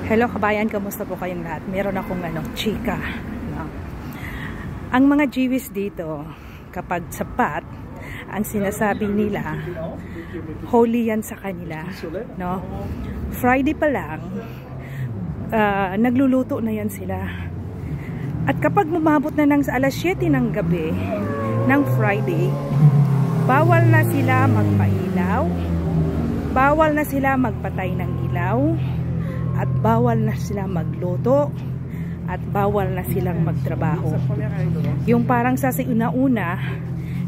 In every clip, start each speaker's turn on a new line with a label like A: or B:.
A: Hello kabayan, kamusta po kayong lahat? Meron akong chika. No? Ang mga Jewish dito, kapag sapat, ang sinasabi nila, holy yan sa kanila. No? Friday pa lang, nagluluto na yan sila. At kapag mumabot na ng alas 7 ng gabi, ng Friday, bawal na sila magpailaw, bawal na sila magpatay ng ilaw, at bawal na sila magluto, at bawal na silang magtrabaho. Yung parang sa una-una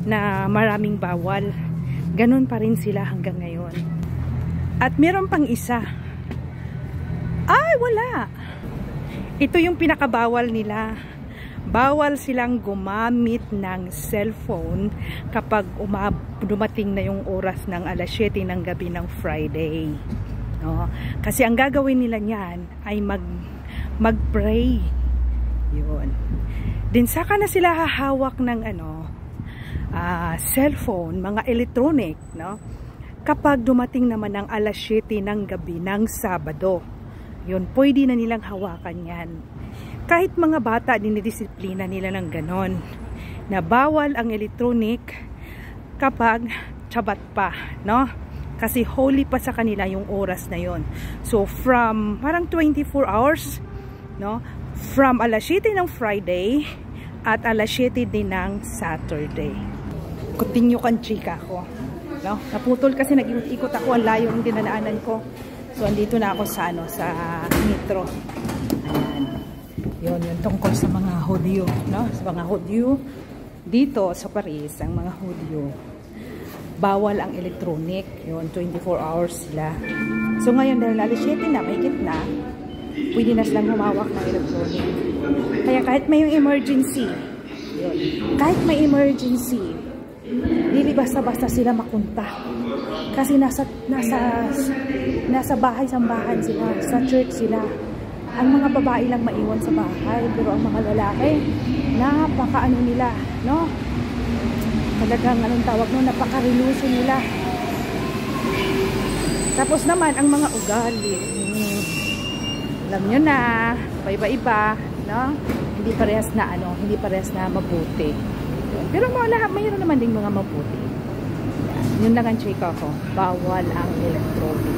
A: na maraming bawal, ganun pa rin sila hanggang ngayon. At meron pang isa. Ay, wala! Ito yung pinakabawal nila. Bawal silang gumamit ng cellphone kapag dumating na yung oras ng alas 7 ng gabi ng Friday. No? Kasi ang gagawin nila niyan ay mag-pray. Yun. Din saka na sila hahawak ng cellphone, mga electronic, no? Kapag dumating naman ng alas 7 ng gabi ng Sabado. Yun, pwede na nilang hawakan yan. Kahit mga bata, dinidisiplina nila ng ganon. Na bawal ang electronic kapag Sabat pa, no? Kasi holy pa sa kanila yung oras na yon. So from parang 24 hours, no? From alas 7 ng Friday at alas 7 din ng Saturday. Continue kan chika ko, no? Naputol kasi nag-ikot ako, ang layo ng dinadaanan ko. So andito na ako sa sa metro. Ayan. Yun tungkol sa mga Hudyo, no? Sa mga Hudyo dito sa Paris, ang mga Hudyo, bawal ang electronic. Yun, 24 hours sila. So ngayon dahil alas 7 na, mahigit na, pwede na silang humawak ng electronic. Kaya kahit may emergency, yun, kahit may emergency, hindi basta-basta sila makunta. Kasi nasa bahay-sambahan sila, sa church sila. Ang mga babae lang maiwan sa bahay, pero ang mga lalaki, napakaano nila, no? Talagang anong tawag no, napaka-reluso nila. Tapos naman ang mga ugali, alam nyo na, iba-iba, no? Hindi parehas na mabuti. Pero mayroon naman ding mga mabuti. Yun lang ang chika ko, bawal ang electronic.